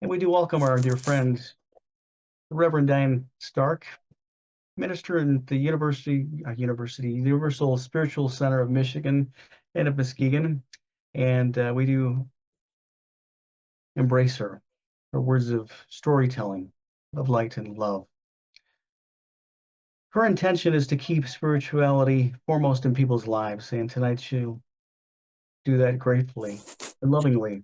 And we do welcome our dear friend, the Reverend Diane Stark, minister in the Universal Spiritual Center of Michigan and of Muskegon. And we do embrace her words of storytelling, of light and love. Her intention is to keep spirituality foremost in people's lives, and tonight she'll do that gratefully and lovingly.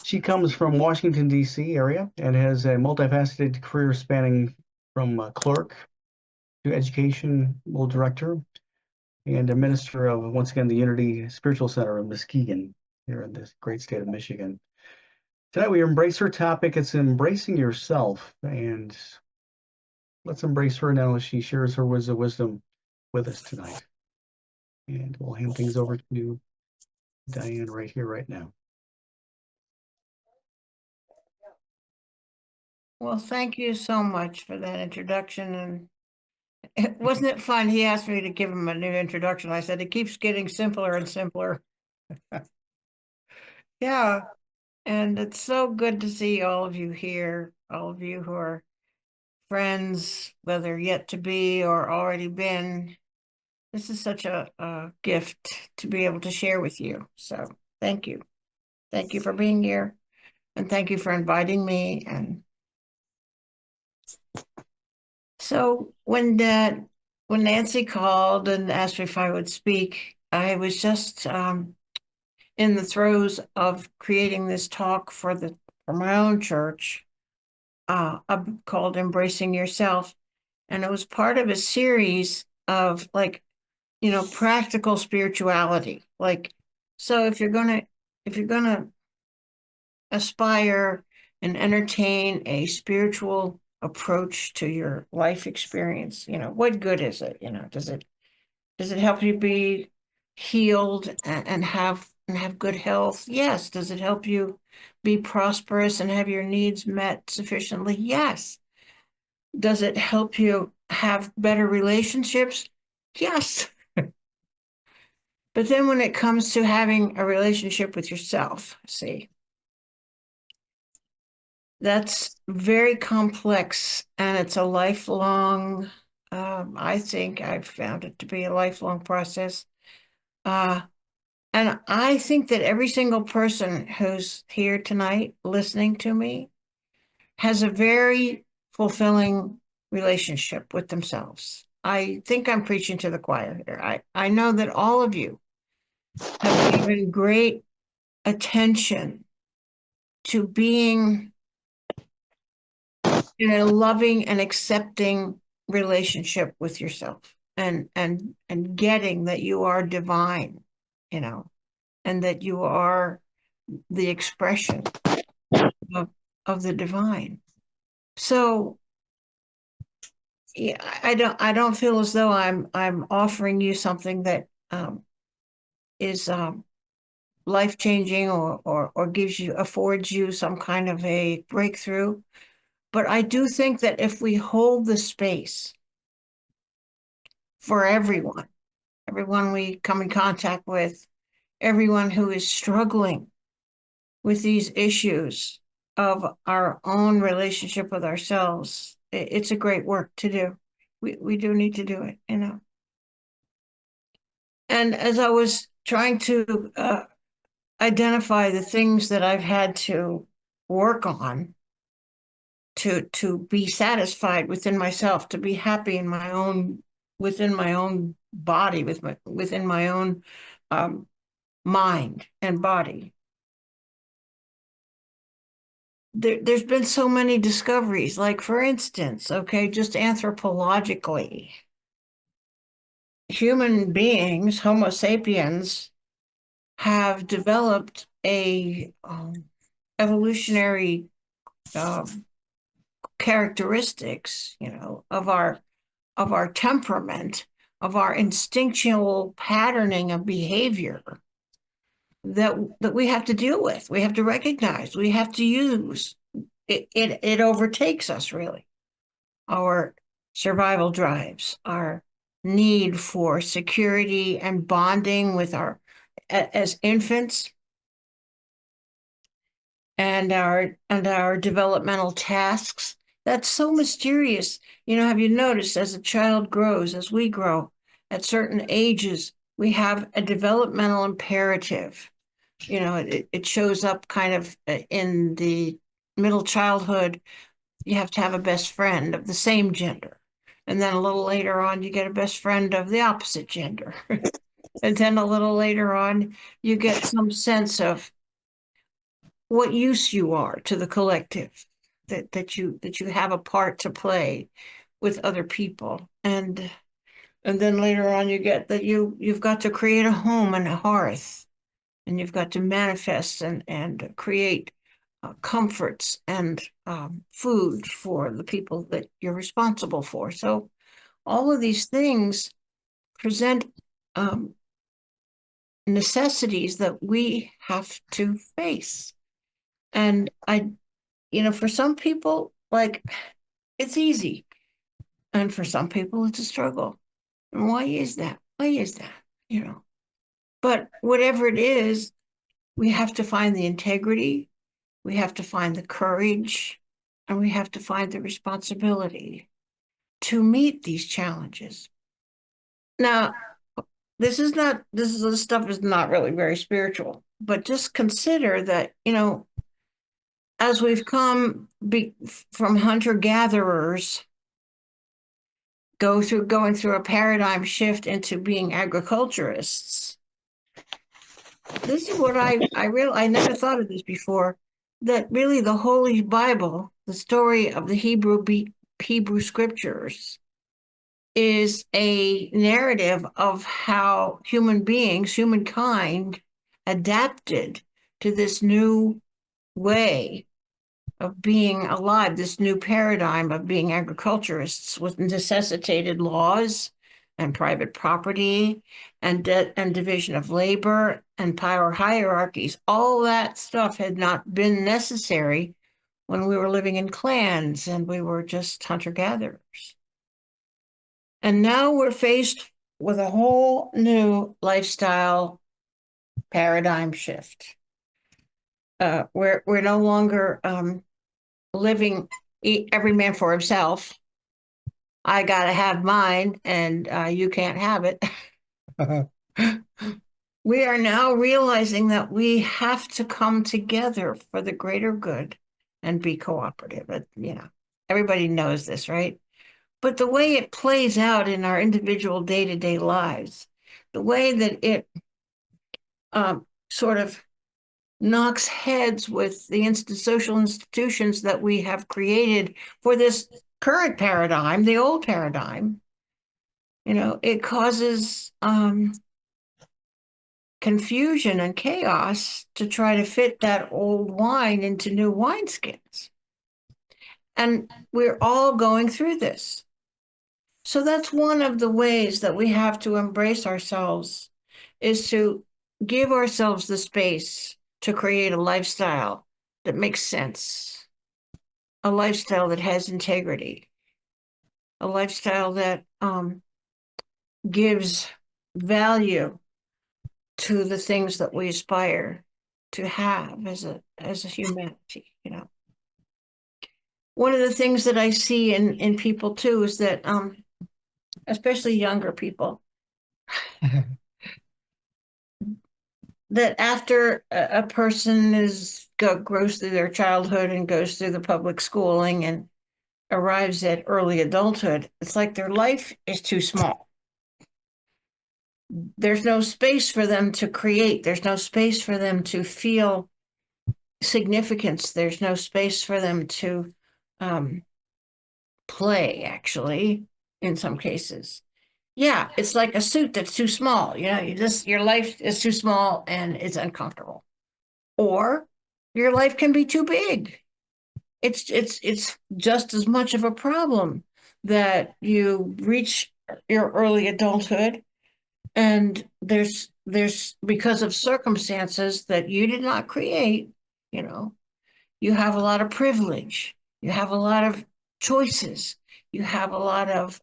She comes from Washington, D.C. area and has a multifaceted career spanning from clerk to educational director and a minister of, once again, the Unity Spiritual Center of Muskegon here in this great state of Michigan. Tonight we embrace her topic. It's embracing yourself, and let's embrace her now as she shares her words of wisdom with us tonight. And we'll hand things over to Diane right here, right now. Well, thank you so much for that introduction. And wasn't it fun? He asked me to give him a new introduction. I said, it keeps getting simpler and simpler. Yeah. And it's so good to see all of you here, all of you who are friends, whether yet to be or already been. This is such a gift to be able to share with you. So thank you. Thank you for being here. And thank you for inviting me. And so when Nancy called and asked me if I would speak, I was just in the throes of creating this talk for my own church, called Embracing Yourself. And it was part of a series of practical spirituality. So if you're gonna aspire and entertain a spiritual approach to your life experience, what good is it? Does it help you be healed and have good health? Yes. Does it help you be prosperous and have your needs met sufficiently? Yes. Does it help you have better relationships? Yes. But then when it comes to having a relationship with yourself, see, that's very complex, and it's a lifelong, I think I've found it to be a lifelong process. And I think that every single person who's here tonight listening to me has a very fulfilling relationship with themselves. I think I'm preaching to the choir here. I know that all of you have given great attention to being in a loving and accepting relationship with yourself and getting that you are divine, and that you are the expression of the divine. So yeah, I don't feel as though I'm offering you something that is life-changing or affords you some kind of a breakthrough. But I do think that if we hold the space for everyone we come in contact with, everyone who is struggling with these issues of our own relationship with ourselves, it's a great work to do. We do need to do it, And as I was trying to identify the things that I've had to work on to be satisfied within myself, to be happy within my own body, within my own mind and body. There's been so many discoveries, like for instance, okay, just anthropologically, human beings, Homo sapiens, have developed a evolutionary characteristics, of our temperament, of our instinctual patterning of behavior that we have to deal with, we have to recognize, we have to use. It overtakes us, really. Our survival drives, our need for security and bonding with as infants. and our developmental tasks. That's so mysterious. Have you noticed as a child grows, as we grow, at certain ages, we have a developmental imperative. It shows up kind of in the middle childhood. You have to have a best friend of the same gender. And then a little later on, you get a best friend of the opposite gender. And then a little later on, you get some sense of what use you are to the collective, that you have a part to play with other people. And then later on you get that you've got to create a home and a hearth, and you've got to manifest and create comforts and food for the people that you're responsible for. So all of these things present um, necessities that we have to face. And for some people, like, it's easy. And for some people, it's a struggle. And why is that? Why is that? You know, but whatever it is, we have to find the integrity, we have to find the courage, and we have to find the responsibility to meet these challenges. Now, this stuff is not really very spiritual, but just consider that, as we've from hunter gatherers, going through a paradigm shift into being agriculturists. This is what I never thought of this before, that really the Holy Bible, the story of the Hebrew scriptures, is a narrative of how humankind, adapted to this new way of being alive, this new paradigm of being agriculturists, with necessitated laws and private property and division of labor and power hierarchies. All that stuff had not been necessary when we were living in clans and we were just hunter-gatherers. And now we're faced with a whole new lifestyle paradigm shift. We're no longer living every man for himself. I gotta have mine, and you can't have it. We are now realizing that we have to come together for the greater good and be cooperative. Everybody knows this, right? But the way it plays out in our individual day-to-day lives, the way that it sort of knocks heads with the social institutions that we have created for this current paradigm, the old paradigm, it causes confusion and chaos to try to fit that old wine into new wineskins. And we're all going through this. So that's one of the ways that we have to embrace ourselves, is to give ourselves the space to create a lifestyle that makes sense, a lifestyle that has integrity, a lifestyle that gives value to the things that we aspire to have as a humanity. One of the things that I see in people too is that especially younger people, that after a person goes through their childhood and goes through the public schooling and arrives at early adulthood, it's like their life is too small. There's no space for them to create. There's no space for them to feel significance. There's no space for them to play, actually, in some cases. Yeah, it's like a suit that's too small. Your life is too small and it's uncomfortable. Or your life can be too big. It's just as much of a problem that you reach your early adulthood and there's because of circumstances that you did not create, you have a lot of privilege, you have a lot of choices, you have a lot of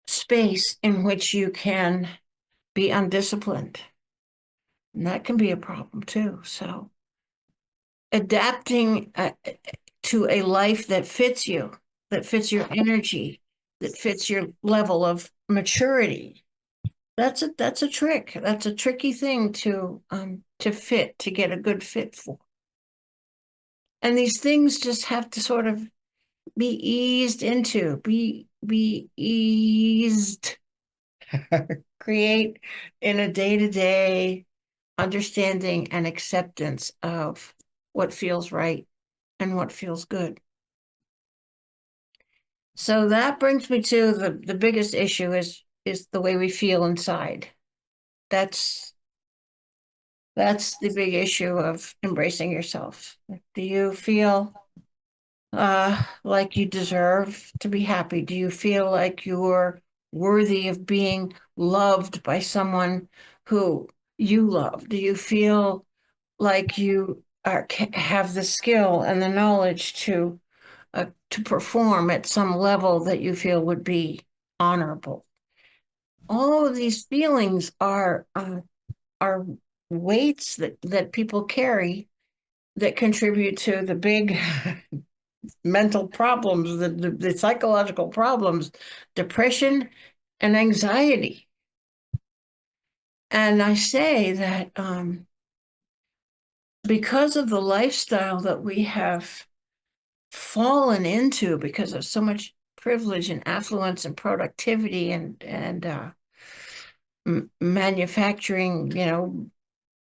space in which you can be undisciplined. And that can be a problem too. So adapting to a life that fits you, that fits your energy, that fits your level of maturity. That's a trick. That's a tricky thing to fit, to get a good fit for. And these things just have to sort of be eased into, be eased, create in a day-to-day understanding and acceptance of what feels right and what feels good. So that brings me to the biggest issue is the way we feel inside. That's that's the big issue of embracing yourself. Do you feel like you deserve to be happy? Do you feel like you're worthy of being loved by someone who you love? Do you feel like you have the skill and the knowledge to perform at some level that you feel would be honorable? All of these feelings are weights that people carry that contribute to the big mental problems, the psychological problems, depression and anxiety. And I say that because of the lifestyle that we have fallen into, because of so much privilege and affluence and productivity and manufacturing,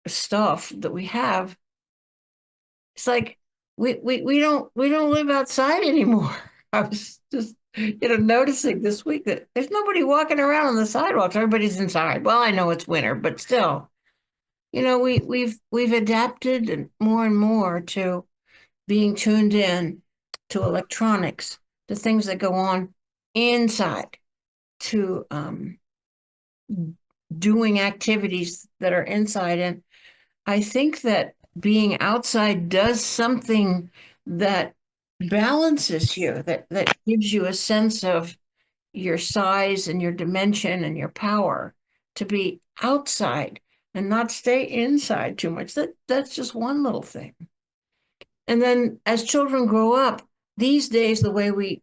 stuff that we have, it's like we don't live outside anymore. I was just noticing this week that there's nobody walking around on the sidewalks. Everybody's inside. Well, I know it's winter, but still, we've adapted and more to being tuned in to electronics, to things that go on inside, to doing activities that are inside. And I think that being outside does something that balances you, that gives you a sense of your size and your dimension and your power to be outside and not stay inside too much. That's just one little thing. And then as children grow up, these days the way we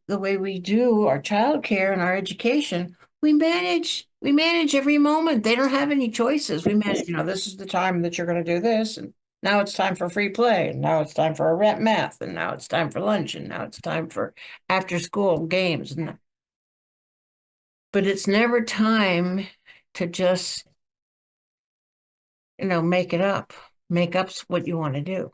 do our childcare and our education, we manage every moment. They don't have any choices. We manage, this is the time that you're going to do this, and now it's time for free play, and now it's time for a math, and now it's time for lunch, and now it's time for after school games. But it's never time to just, make it up. Make up what you want to do.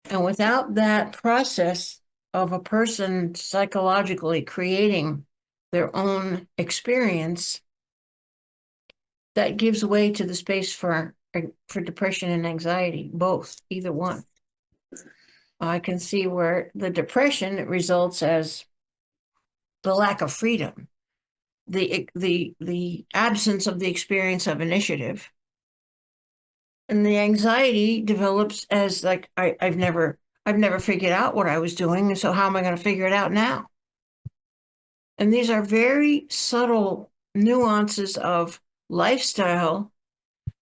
And without that process of a person psychologically creating their own experience, that gives way to the space for depression and anxiety, both, either one. I can see where the depression results as the lack of freedom, the absence of the experience of initiative. And the anxiety develops as like I've never figured out what I was doing, so how am I going to figure it out now? And these are very subtle nuances of lifestyle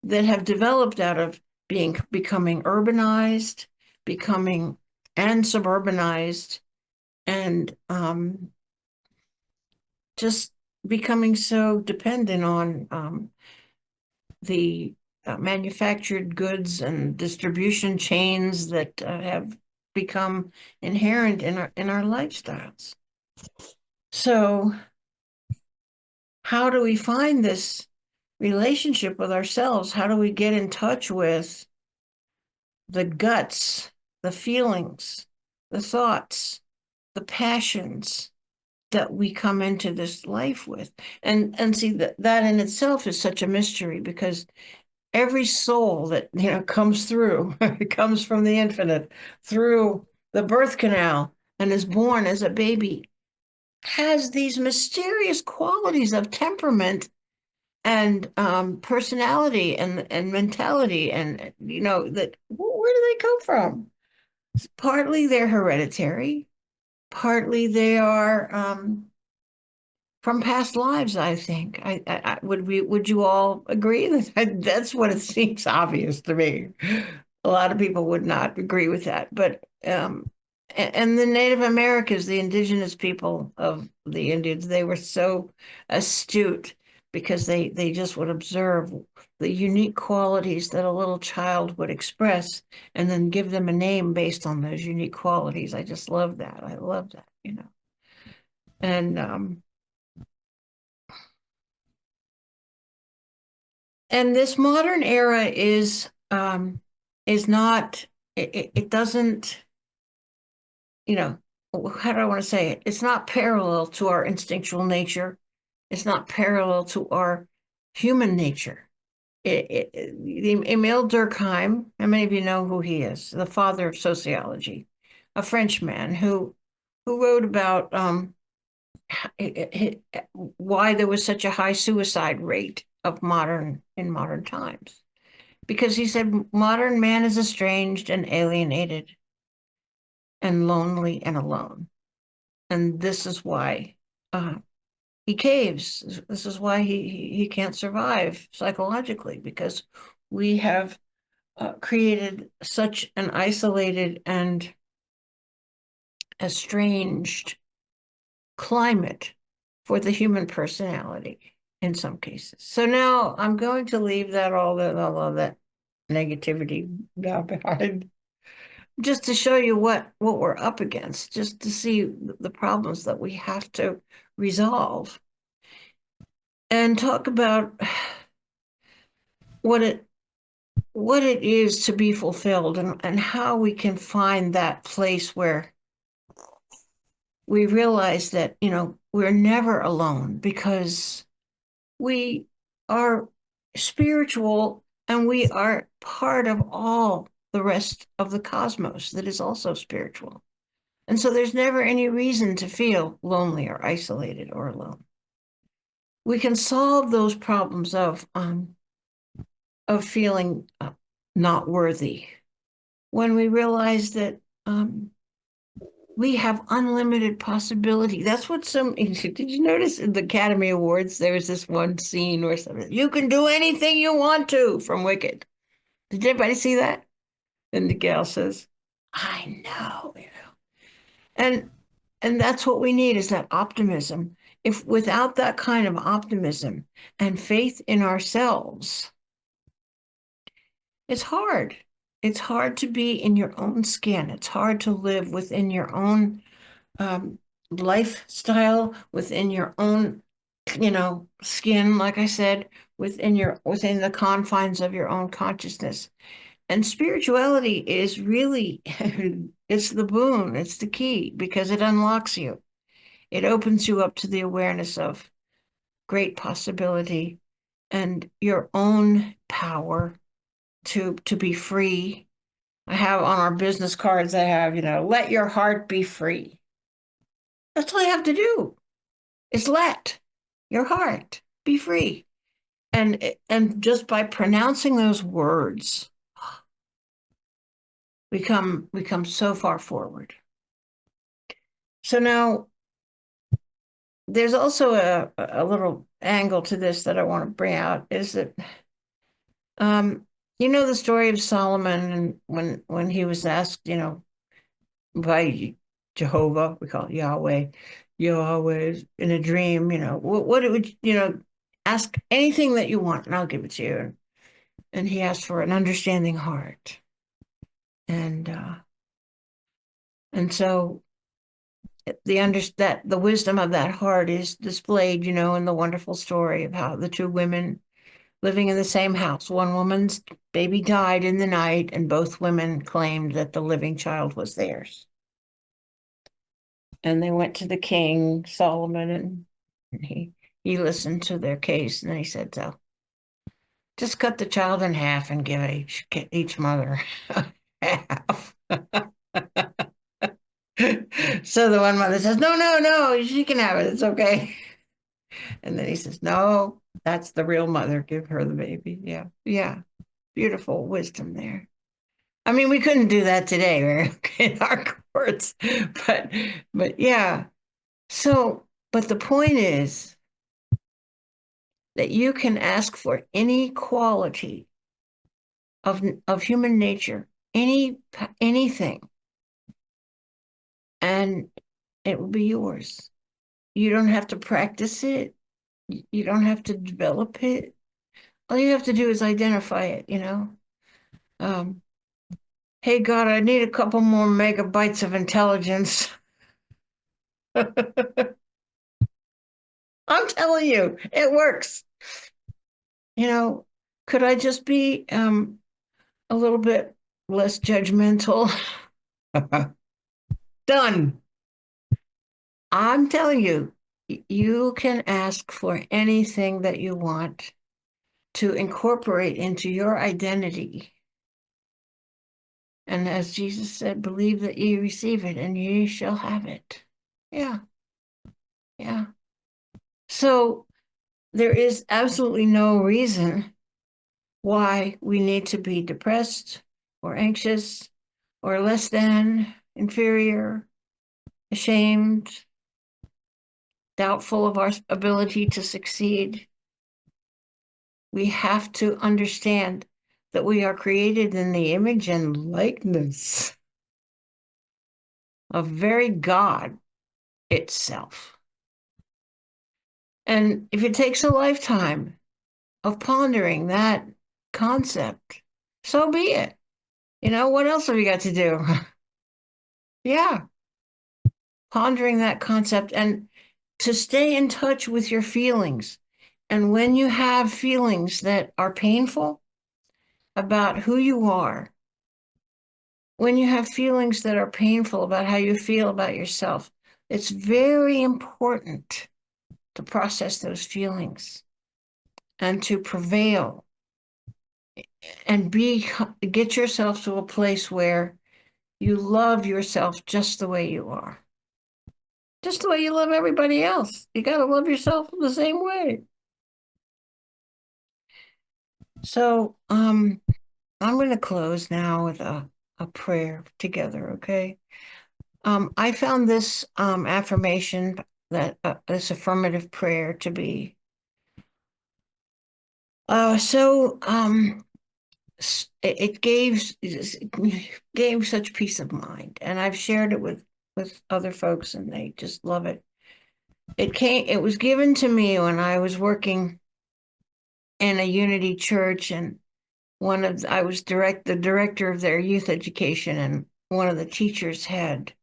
that have developed out of becoming urbanized, becoming and suburbanized, and just becoming so dependent on the manufactured goods and distribution chains that have become inherent in our lifestyles. So, how do we find this relationship with ourselves? How do we get in touch with the guts, the feelings, the thoughts, the passions that we come into this life with? And see that in itself is such a mystery, because every soul that comes through comes from the infinite through the birth canal and is born as a baby, has these mysterious qualities of temperament and personality and mentality, and that where do they come from? Partly they're hereditary, partly they are from past lives. I think would you all agree that that's what it seems obvious to me? a lot of people would not agree with that, but and the Native Americans, the indigenous people of the Indians, they were so astute because they just would observe the unique qualities that a little child would express and then give them a name based on those unique qualities. I just love that. I love that, you know. And this modern era is not it doesn't, you know, how do I want to say it? It's not parallel to our instinctual nature. It's not parallel to our human nature. Emile Durkheim, how many of you know who he is? The father of sociology, a Frenchman who wrote about why there was such a high suicide rate of modern times. Because he said modern man is estranged and alienated and lonely and alone. And this is why uh, he caves. This is why he can't survive psychologically, because we have created such an isolated and estranged climate for the human personality in some cases. So now I'm going to leave that all of that negativity down behind, just to show you what we're up against, just to see the problems that we have to resolve and talk about what it what it is to be fulfilled, and how we can find that place where we realize that, you know, we're never alone, because we are spiritual and we are part of all the rest of the cosmos that is also spiritual. And so there's never any reason to feel lonely or isolated or alone. We can solve those problems of feeling not worthy when we realize that we have unlimited possibility. That's what some, did you notice in the Academy Awards, there was this one scene where something, you can do anything you want to, from Wicked. Did anybody see that? And the gal says, I know, you know. And that's what we need, is that optimism. If without that kind of optimism and faith in ourselves, it's hard. It's hard to be in your own skin. It's hard to live within your own um, lifestyle, within your own, you know, skin, like I said, within the confines of your own consciousness. And spirituality is really, it's the boon, it's the key, because it unlocks you. It opens you up to the awareness of great possibility and your own power to be free. I have on our business cards, I have, you know, let your heart be free. That's all you have to do, is let your heart be free. And just by pronouncing those words, we come so far forward. So now there's also a little angle to this that I want to bring out, is that you know the story of Solomon, and when he was asked, you know, by Jehovah, we call it Yahweh, Yahweh in a dream, you know, what it would, you know, ask anything that you want and I'll give it to you. And he asked for an understanding heart. And so the wisdom of that heart is displayed, you know, in the wonderful story of how the two women living in the same house, one woman's baby died in the night, and both women claimed that the living child was theirs. And they went to the king, Solomon, and he listened to their case, and then he said, so just cut the child in half and give each mother half. So the one mother says, no, no, no, she can have it. It's okay. And then he says, no, that's the real mother. Give her the baby. Yeah. Yeah. Beautiful wisdom there. I mean, we couldn't do that today, right? In our courts, but yeah. So, but the point is that you can ask for any quality of human nature anything, and it will be yours. You don't have to practice it. You don't have to develop it. All you have to do is identify it. Um, hey God, I need a couple more megabytes of intelligence. I'm telling you, it works. You know, could I just be a little bit less judgmental? Done. I'm telling you, you can ask for anything that you want to incorporate into your identity. And as Jesus said, believe that ye receive it and ye shall have it. Yeah, yeah. So there is absolutely no reason why we need to be depressed or anxious or less than, inferior, ashamed, doubtful of our ability to succeed. We have to understand that we are created in the image and likeness of very God itself. And if it takes a lifetime of pondering that concept, so be it. What else have you got to do? Yeah, pondering that concept and to stay in touch with your feelings. And when you have feelings that are painful about who you are, when you have feelings that are painful about how you feel about yourself, it's very important to process those feelings and to prevail and get yourself to a place where you love yourself just the way you are. Just the way you love everybody else. You got to love yourself the same way. So, I'm going to close now with a prayer together, okay? I found this affirmation this affirmative prayer to be so it gave such peace of mind, and I've shared it with other folks, and they just love it. It was given to me when I was working in a Unity church, and I was the director of their youth education, and one of the teachers had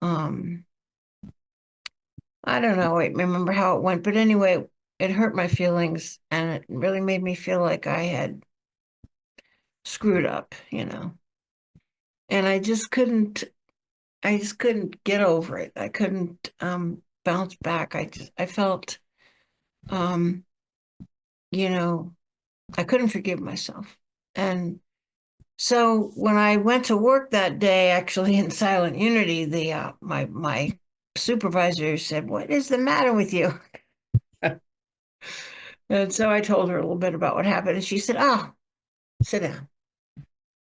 um I don't know, I remember how it went, but anyway, it hurt my feelings and it really made me feel like I had screwed up. And I just couldn't get over it. I couldn't bounce back. I felt um, you know, I couldn't forgive myself. And so when I went to work that day, actually in Silent Unity, the my supervisor said, "What is the matter with you?" And so I told her a little bit about what happened, and she said, "Oh, sit down.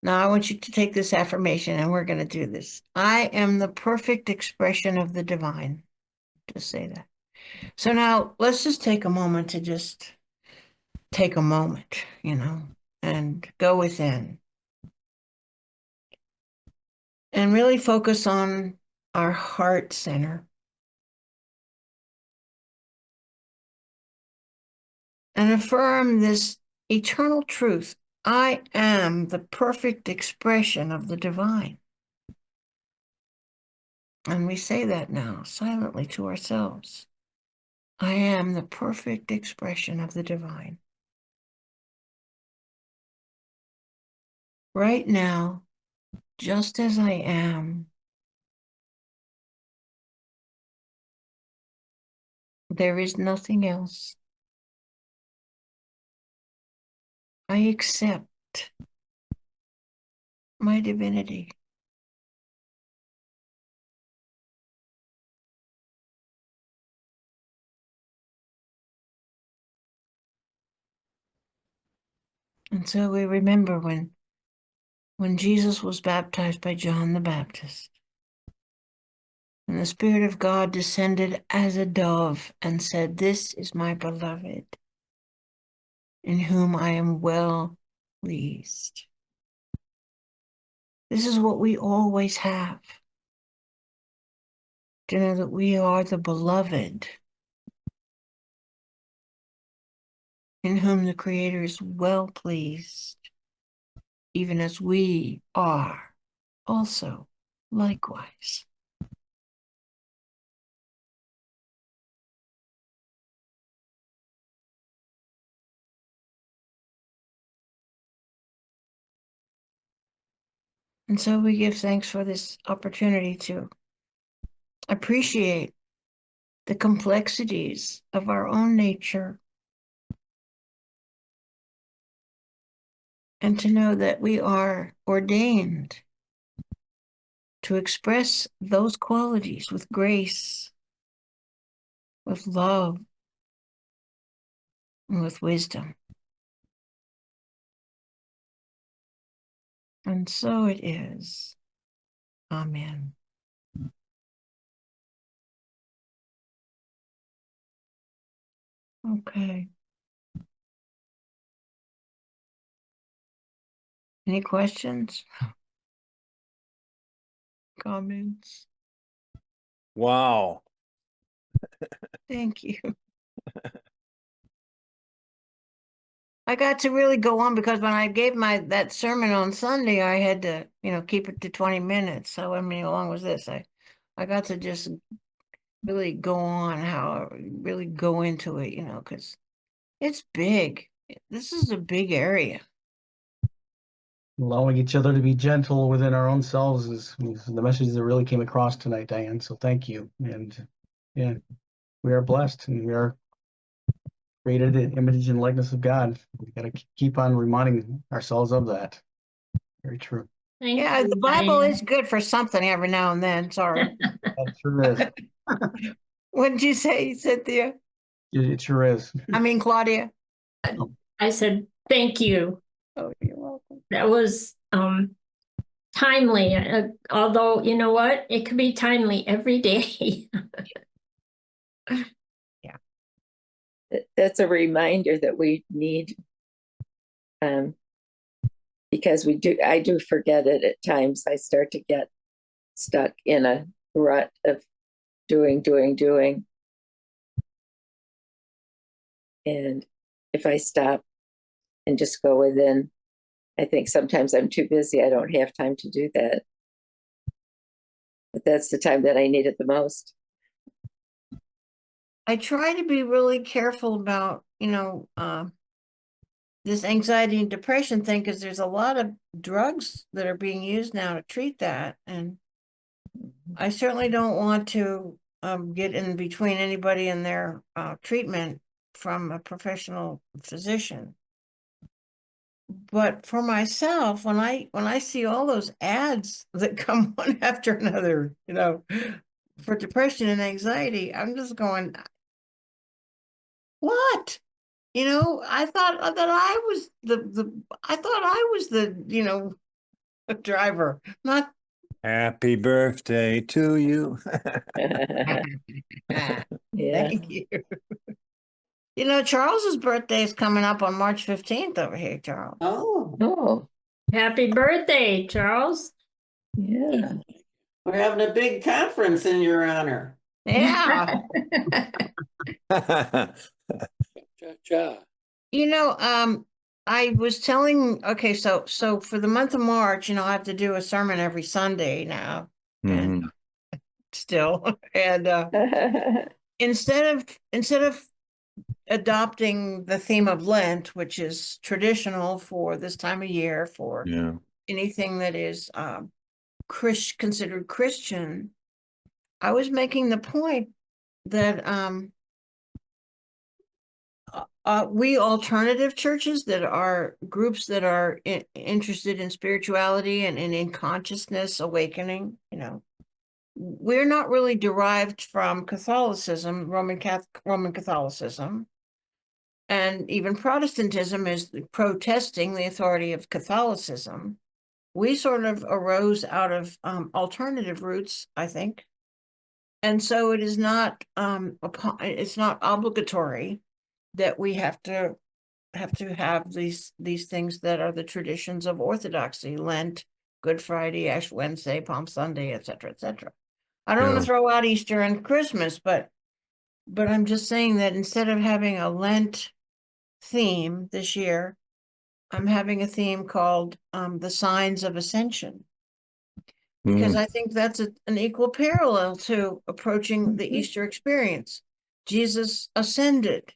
Now I want you to take this affirmation, and we're going to do this. I am the perfect expression of the divine." Just say that. So now let's just take a moment to just take a moment, and go within and really focus on our heart center and affirm this eternal truth. I am the perfect expression of the divine. And we say that now silently to ourselves. I am the perfect expression of the divine. Right now, just as I am, there is nothing else. I accept my divinity. And so we remember when Jesus was baptized by John the Baptist, and the Spirit of God descended as a dove and said, "This is my beloved, in whom I am well pleased." This is what we always have. To know that we are the beloved, in whom the Creator is well pleased, even as we are also likewise. And so we give thanks for this opportunity to appreciate the complexities of our own nature and to know that we are ordained to express those qualities with grace, with love, and with wisdom. And so it is. Amen. Okay. Any questions? Comments? Wow. Thank you. I got to really go on because when I gave that sermon on Sunday, I had to, keep it to 20 minutes. So I mean, how long was this? I got to just really go on really go into it, because it's big. This is a big area. Allowing each other to be gentle within our own selves is the message that really came across tonight, Diane. So thank you. And yeah, we are blessed and we are created in image and likeness of God. We got to keep on reminding ourselves of that. Very true. Thank Yeah, you, the Bible Diane. is good for something every now and then. Sorry. That sure is. What did you say, Cynthia? It sure is. I mean, Claudia. I said, thank you. Oh, you're welcome. That was timely. Although, you know what? It could be timely every day. That's a reminder that we need, because I do forget it at times. I start to get stuck in a rut of doing. And if I stop and just go within, I think sometimes I'm too busy. I don't have time to do that. But that's the time that I need it the most. I try to be really careful about, this anxiety and depression thing, because there's a lot of drugs that are being used now to treat that. And I certainly don't want to get in between anybody in their treatment from a professional physician. But for myself, when I see all those ads that come one after another, for depression and anxiety, I'm just going, what? I thought that I was the driver, not. Happy birthday to you. Yeah. Thank you. Charles's birthday is coming up on March 15th over here, Charles. Oh, Happy birthday, Charles. yeah. We're having a big conference in your honor. Yeah. I was telling, okay, so for the month of March, I have to do a sermon every Sunday now, and still, and instead of adopting the theme of Lent, which is traditional for this time of year for Yeah. anything that is considered Christian, I was making the point that we alternative churches that are groups that are interested in spirituality and in consciousness awakening, we're not really derived from Catholicism, Roman Catholicism. And even Protestantism is protesting the authority of Catholicism. We sort of arose out of alternative roots, I think. And so it is not it's not obligatory that we have to have these things that are the traditions of Orthodoxy, Lent, Good Friday, Ash Wednesday, Palm Sunday, et cetera, et cetera. I don't want Yeah. to throw out Easter and Christmas, but I'm just saying that instead of having a Lent theme this year, I'm having a theme called the Signs of Ascension. Because I think that's an equal parallel to approaching the Easter experience. Jesus ascended.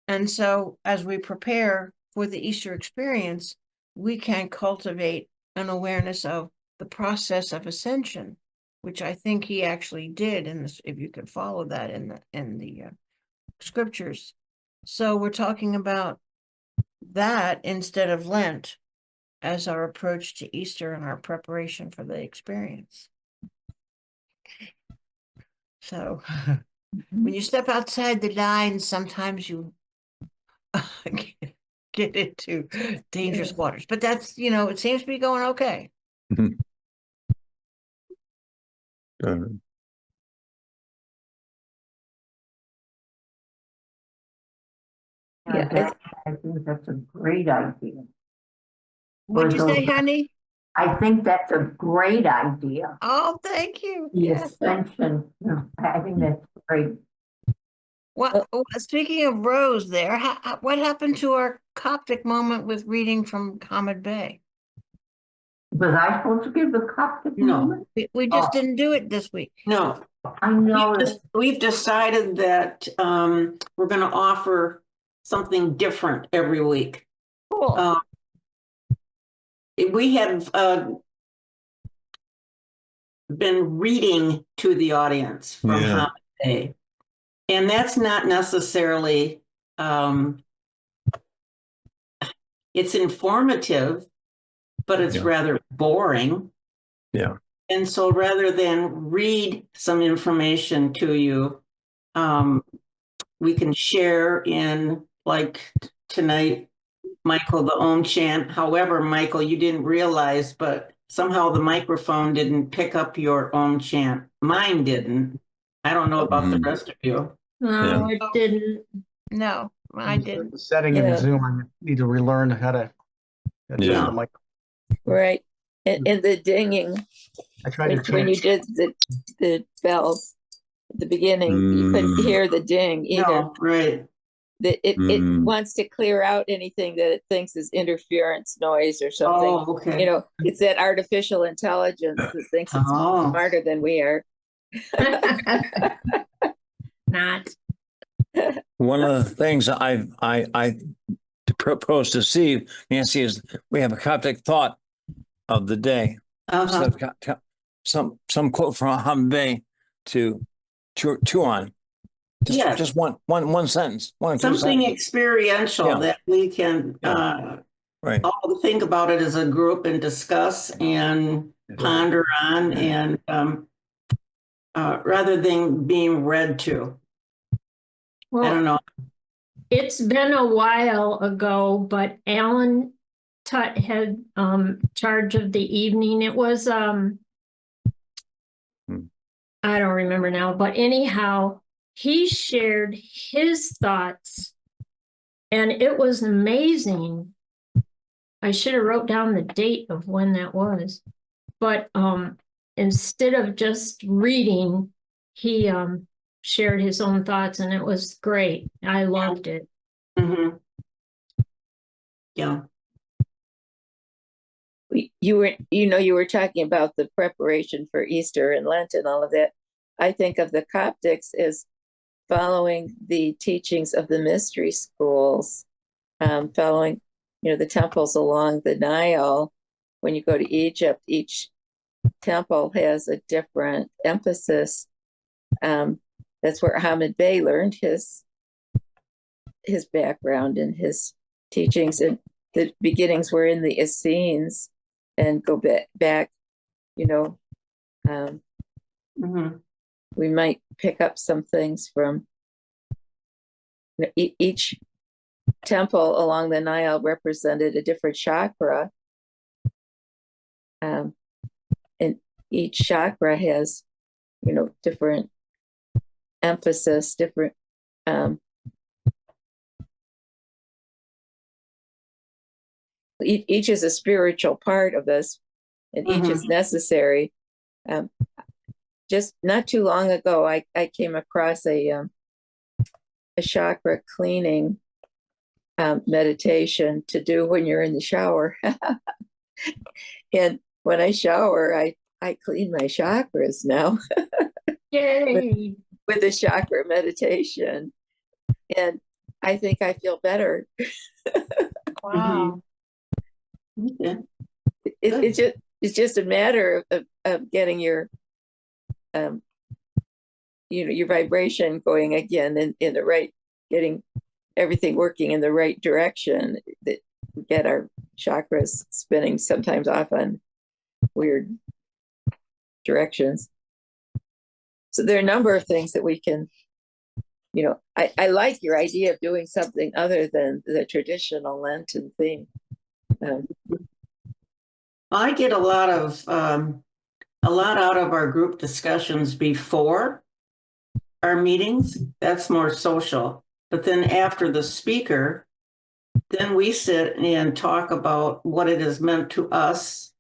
And so as we prepare for the Easter experience, we can cultivate an awareness of the process of ascension, which I think he actually did in this, if you can follow that in the scriptures. So we're talking about that instead of Lent as our approach to Easter and our preparation for the experience. So when you step outside the lines, sometimes you get into dangerous waters. But that's, it seems to be going okay. Yeah, I think that's a great idea. What'd you say, honey? I think that's a great idea. Oh, thank you. The Yes. ascension, I think that's great. Well, speaking of Rose there, what happened to our Coptic moment with reading from Hamid Bey? Was I supposed to give the Coptic No. moment? We just didn't do it this week. No, I know it. we've decided that we're going to offer something different every week. Cool. We have been reading to the audience from Yeah. Hamid, and that's not necessarily. It's informative, but it's Yeah. rather boring. Yeah. And so rather than read some information to you, we can share in, like tonight, Michael, the Om chant. However, Michael, you didn't realize, but somehow the microphone didn't pick up your Om chant. Mine didn't. I don't know about the rest of you. No, it didn't. No, I didn't. The setting Yeah. in Zoom, I need to relearn how to adjust Yeah. the mic. right. And the dinging, I tried to when you change. did the bells at the beginning, you couldn't hear the ding either. No, right. It wants to clear out anything that it thinks is interference noise or something. Oh, okay. It's that artificial intelligence that thinks it's Oh. smarter than we are. Not. One of the things I propose to see, Nancy, is we have a Coptic thought of the day. Uh-huh. So some quote from Hamid Bey to chew on. Yes. Just one sentence, one or two Something sentences. experiential Yeah. that we can Right. all think about it as a group and discuss and ponder on, and rather than being read to. I Well, don't know. it's been a while ago, but Alan Tutt had charge of the evening. It was I don't remember now, but anyhow, he shared his thoughts and it was amazing. I should have wrote down the date of when that was. But instead of just reading, he shared his own thoughts and it was great. I loved it. Mm-hmm. Yeah. You were talking about the preparation for Easter and Lent and all of that. I think of the Coptics as following the teachings of the mystery schools, following, the temples along the Nile. When you go to Egypt, each temple has a different emphasis. That's where Hamid Bey learned his background and his teachings, and the beginnings were in the Essenes, and go back. Mm-hmm. We might pick up some things from each temple along the Nile represented a different chakra. And each chakra has, different emphasis, different each is a spiritual part of us, and each is necessary. Just not too long ago, I came across a chakra cleaning meditation to do when you're in the shower. And when I shower, I clean my chakras now Yay. with the chakra meditation. And I think I feel better. Wow. Yeah. It's just a matter of getting your your vibration going again in the right, getting everything working in the right direction, that we get our chakras spinning sometimes off on weird directions. So there are a number of things that we can, I like your idea of doing something other than the traditional Lenten theme. I get a lot out of our group discussions before our meetings. That's more social. But then after the speaker, then we sit and talk about what it has meant to us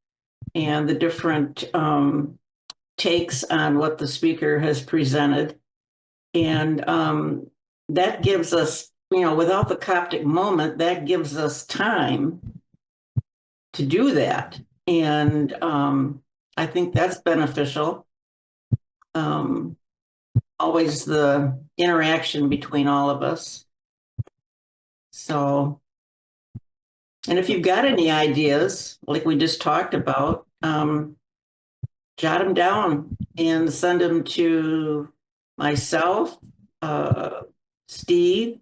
and the different takes on what the speaker has presented. And that gives us, without the Coptic moment, that gives us time to do that. And I think that's beneficial. Always the interaction between all of us. So, and if you've got any ideas, like we just talked about, jot them down and send them to myself, Steve,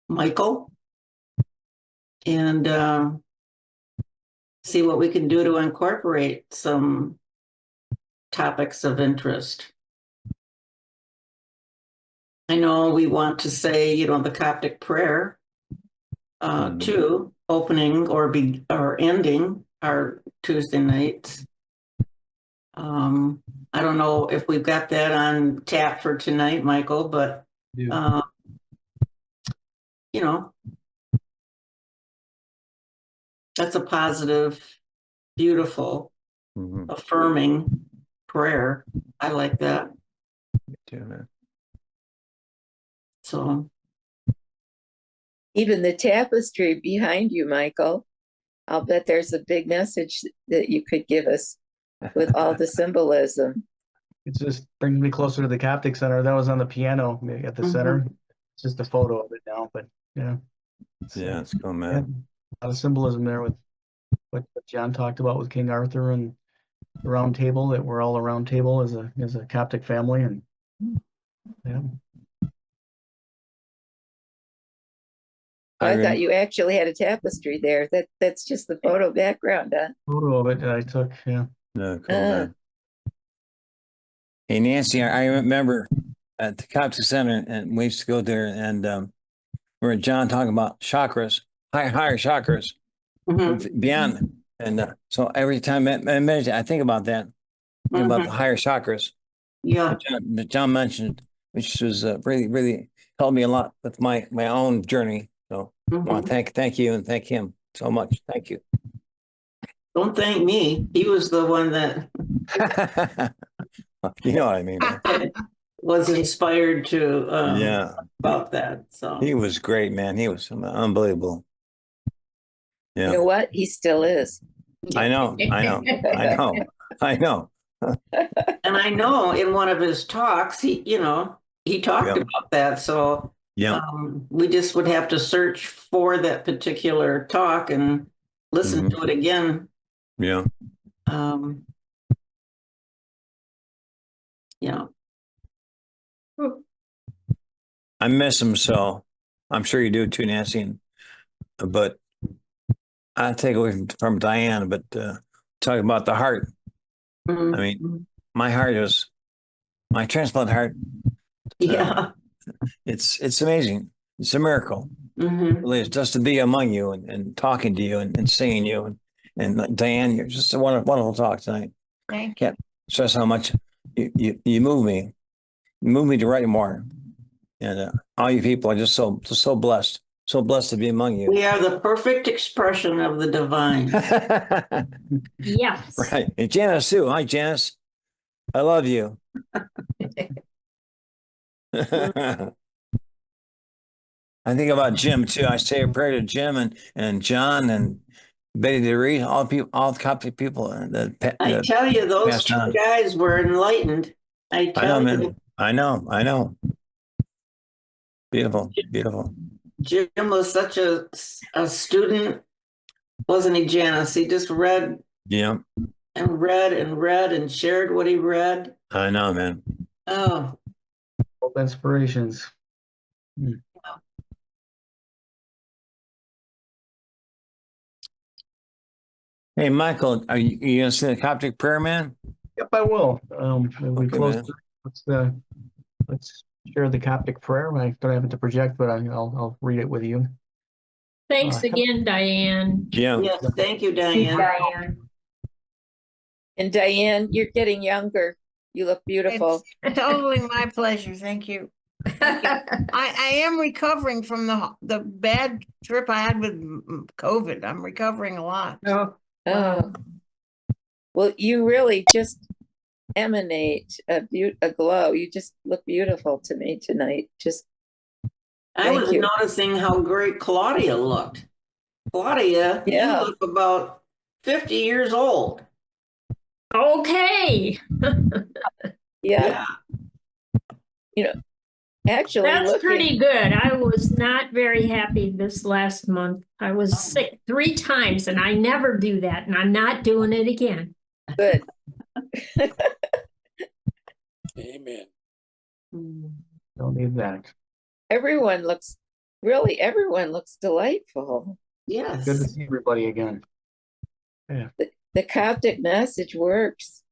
Michael, and see what we can do to incorporate some topics of interest. I know we want to say, the Coptic prayer too, opening or ending our Tuesday nights. I don't know if we've got that on tap for tonight, Michael, but that's a positive, beautiful, affirming prayer. I like that. So Even the tapestry behind you, Michael, I'll bet there's a big message that you could give us with all the symbolism. It's just bringing me closer to the Coptic Center. That was on the piano at the center. It's just a photo of it now, but yeah. Yeah, it's cool, Yeah, man. a lot of symbolism there with what John talked about with King Arthur and the round table, that we're all a round table as a Coptic family. And yeah. I thought you actually had a tapestry there. That's just the photo background, huh? Photo of it that I took, yeah. No, cool, man. Hey, Nancy, I remember at the Coptic Center, and we used to go there, and where John talking about chakras, higher chakras, beyond. And so every time I meditate, I think about that, think about the higher chakras. yeah, That John mentioned, which was really, really helped me a lot with my own journey. So I want to thank you and thank him so much. Thank you. Don't thank me. He was the one that You know what I mean, man. was inspired to Yeah, about that. So he was great, man. He was unbelievable. You Yeah, know what? He still is. I know. and I know in one of his talks, he talked Yep. about that. So Yeah. we just would have to search for that particular talk and listen to it again. Yeah. Yeah. I miss him so. I'm sure you do too, Nancy. But I take away from Diane, but talking about the heart. I mean, my heart is my transplant heart. Yeah. It's amazing. It's a miracle. Really, it's just to be among you and talking to you and seeing you and Diane, you're just a wonderful talk tonight. Thank you. Can't stress how much you move me. You move me to write more. And all you people are just so blessed, So blessed to be among you. We are the perfect expression of the divine. Yes. Right. And Janice too. Hi, Janice. I love you. I think about Jim too. I say a prayer to Jim and John and Betty DeRee, all people, all the Coptic people that I tell you, those passed two on. guys were enlightened. I I know, tell you, man. I know. Beautiful, beautiful. Jim was such a student, wasn't he, Janice? He just read Yeah, and read and read and shared what he read. I know, man. Oh, Both inspirations. Hey, Michael, are you gonna say the Coptic prayer, man? Yep, I will. When we Okay, close, man. let's share the Coptic prayer. I don't have it to project, but I'll read it with you. Thanks again, Diane. Yeah. yes. Thank you, Diane. And Diane, you're getting younger. You look beautiful. It's totally my pleasure. Thank you. I am recovering from the bad trip I had with COVID. I'm recovering a lot. Oh, Oh, well, you really just emanate a glow. You just look beautiful to me tonight. Just I Thank was you. noticing how great Claudia looked. Claudia, Yeah. you look about 50 years old. okay. yeah, you know, actually That's looking pretty good. I was not very happy this last month. I was sick 3 times and I never do that. And I'm not doing it again. good. Amen. Don't need that. Everyone looks delightful. Yes. Good to see everybody again. The Coptic message works.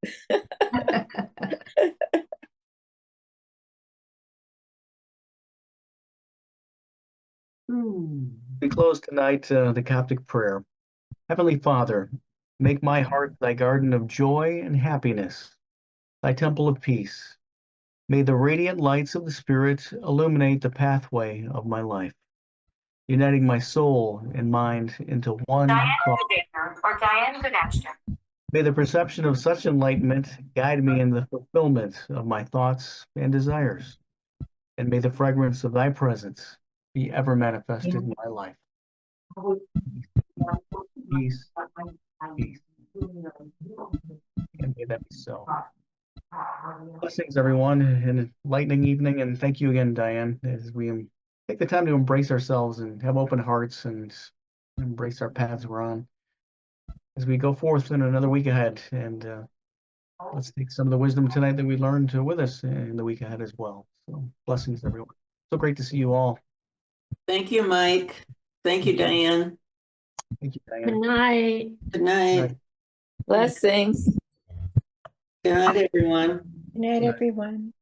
We close tonight the Coptic prayer. Heavenly Father, make my heart thy garden of joy and happiness, thy temple of peace. May the radiant lights of the Spirit illuminate the pathway of my life, uniting my soul and mind into one thought. Diane Goodexter. May the perception of such enlightenment guide me in the fulfillment of my thoughts and desires, and may the fragrance of thy presence be ever manifested in my life. Peace, peace, and may that be so. Blessings, everyone, and enlightening evening, and thank you again, Diane, as we take the time to embrace ourselves and have open hearts and embrace our paths we're on as we go forth in another week ahead. And let's take some of the wisdom tonight that we learned with us in the week ahead as well. So blessings, everyone. So great to see you all. Thank you, Mike. Thank you, Diane. Thank you, Good Diane. night. Good night. Blessings. Good night, everyone. Good night, everyone.